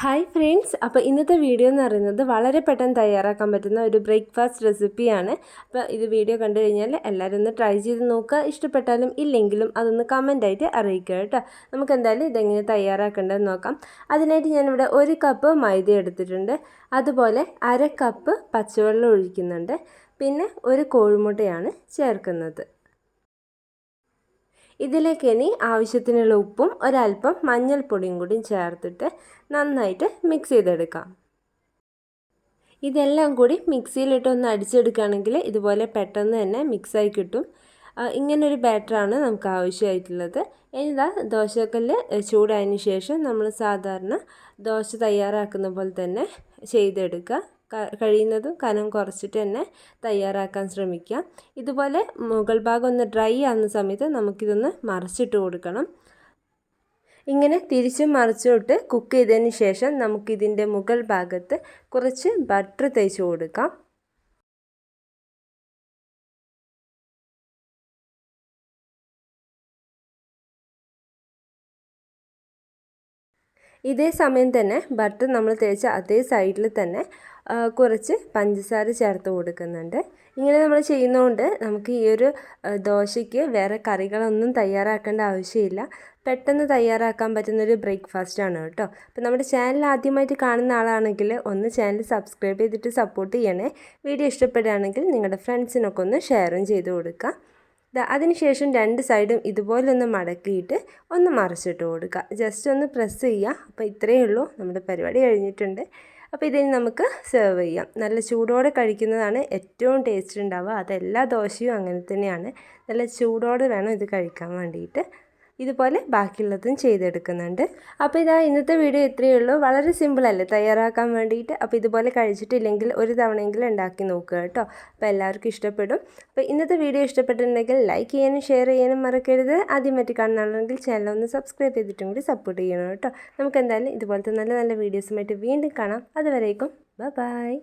Hi friends, അപ്പോൾ ഇന്നത്തെ video എന്ന് പറയുന്നത് വളരെ പെട്ടെന്ന് തയ്യാറാക്കാൻ പറ്റുന്ന ഒരു ബ്രേക്ക്ഫാസ്റ്റ് റെസിപ്പിയാണ്. അപ്പോൾ ഇത് വീഡിയോ കണ്ടു കഴിഞ്ഞാൽ എല്ലാവരും ഒന്ന് ട്രൈ ചെയ്ത് നോക്കുക. ഇഷ്ടപ്പെട്ടാലും ഇല്ലെങ്കിലും അതൊന്ന് കമൻറ്റായിട്ട് അറിയിക്കുക കേട്ടോ. നമുക്ക് എന്തായാലും ഇതെങ്ങനെ തയ്യാറാക്കേണ്ടതെന്ന് നോക്കാം. അതിനായിട്ട് ഞാനിവിടെ 1 കപ്പ് മൈദ എടുത്തിട്ടുണ്ട്. അതുപോലെ 1/2 കപ്പ് പച്ചവെള്ളം ഒഴിക്കുന്നുണ്ട്. പിന്നെ 1 കോഴിമുട്ടയാണ് ചേർക്കുന്നത്. ഇതിലേക്ക് ഇനി ആവശ്യത്തിനുള്ള ഉപ്പും ഒരല്പം മഞ്ഞൾപ്പൊടിയും കൂടി ചേർത്തിട്ട് നന്നായിട്ട് മിക്സ് ചെയ്തെടുക്കാം. ഇതെല്ലാം കൂടി മിക്സിയിലിട്ടൊന്ന് അടിച്ചെടുക്കുകയാണെങ്കിൽ ഇതുപോലെ പെട്ടെന്ന് തന്നെ മിക്സായി കിട്ടും. ഇങ്ങനൊരു ബാറ്ററാണ് നമുക്ക് ആവശ്യമായിട്ടുള്ളത്. ഇനിതാ ദോശക്കല്ല് ചൂടായതിന് ശേഷം നമ്മൾ സാധാരണ ദോശ തയ്യാറാക്കുന്ന പോലെ തന്നെ ചെയ്തെടുക്കുക. കഴിയുന്നതും കനം കുറച്ചിട്ട് തന്നെ തയ്യാറാക്കാൻ ശ്രമിക്കുക. ഇതുപോലെ മുകൾ ഭാഗം ഒന്ന് ഡ്രൈ ആകുന്ന സമയത്ത് നമുക്കിതൊന്ന് മറിച്ചിട്ട് കൊടുക്കണം. ഇങ്ങനെ തിരിച്ചും മറിച്ചിട്ട് കുക്ക് ചെയ്തതിന് ശേഷം നമുക്കിതിൻ്റെ മുകൾ ഭാഗത്ത് കുറച്ച് ബട്ടർ തേച്ച് കൊടുക്കാം. ഇതേ സമയം തന്നെ ബട്ടർ നമ്മൾ തേച്ച അതേ സൈഡിൽ തന്നെ കുറച്ച് പഞ്ചസാര ചേർത്ത് കൊടുക്കുന്നുണ്ട്. ഇങ്ങനെ നമ്മൾ ചെയ്യുന്നതുകൊണ്ട് നമുക്ക് ഈ ഒരു ദോശയ്ക്ക് വേറെ കറികളൊന്നും തയ്യാറാക്കേണ്ട ആവശ്യമില്ല. പെട്ടെന്ന് തയ്യാറാക്കാൻ പറ്റുന്നൊരു ബ്രേക്ക്ഫാസ്റ്റാണ് കേട്ടോ. അപ്പോൾ നമ്മുടെ ചാനൽ ആദ്യമായിട്ട് കാണുന്ന ആളാണെങ്കിൽ ഒന്ന് ചാനൽ സബ്സ്ക്രൈബ് ചെയ്തിട്ട് സപ്പോർട്ട് ചെയ്യണേ. വീഡിയോ ഇഷ്ടപ്പെടുകയാണെങ്കിൽ നിങ്ങളുടെ ഫ്രണ്ട്സിനൊക്കെ ഒന്ന് ഷെയറും ചെയ്ത് കൊടുക്കുക. അതിനുശേഷം 2 സൈഡും ഇതുപോലെ ഒന്ന് മടക്കിയിട്ട് ഒന്ന് മറിച്ചിട്ട് കൊടുക്കുക. ജസ്റ്റ് ഒന്ന് പ്രസ് ചെയ്യുക. അപ്പോൾ ഇത്രയേ ഉള്ളൂ, നമ്മുടെ പരിപാടി കഴിഞ്ഞിട്ടുണ്ട്. അപ്പോൾ ഇതിന് നമുക്ക് സെർവ് ചെയ്യാം. നല്ല ചൂടോടെ കഴിക്കുന്നതാണ് ഏറ്റവും ടേസ്റ്റ് ഉണ്ടാവുക. അതെല്ലാ ദോശയും അങ്ങനെ തന്നെയാണ്. നല്ല ചൂടോടെ വേണം ഇത് കഴിക്കാൻ വേണ്ടിയിട്ട്. ഇതുപോലെ ബാക്കിയുള്ളതും ചെയ്തെടുക്കുന്നുണ്ട്. അപ്പോൾ ഇതാ ഇന്നത്തെ വീഡിയോ ഇത്രയേ ഉള്ളൂ. വളരെ സിമ്പിളല്ലേ തയ്യാറാക്കാൻ വേണ്ടിയിട്ട്. അപ്പോൾ ഇതുപോലെ കഴിച്ചിട്ടില്ലെങ്കിൽ ഒരു തവണയെങ്കിലും ഉണ്ടാക്കി നോക്കുക കേട്ടോ. അപ്പോൾ എല്ലാവർക്കും ഇഷ്ടപ്പെടും. അപ്പോൾ ഇന്നത്തെ വീഡിയോ ഇഷ്ടപ്പെട്ടിട്ടുണ്ടെങ്കിൽ ലൈക്ക് ചെയ്യാനും ഷെയർ ചെയ്യാനും മറക്കരുത്. ആദ്യമായിട്ട് കാണുന്നതാണെങ്കിൽ ചാനൽ ഒന്ന് സബ്സ്ക്രൈബ് ചെയ്തിട്ടും കൂടി സപ്പോർട്ട് ചെയ്യണം കേട്ടോ. നമുക്ക് എന്തായാലും ഇതുപോലത്തെ നല്ല നല്ല വീഡിയോസുമായിട്ട് വീണ്ടും കാണാം. അതുവരേക്കും ബൈ.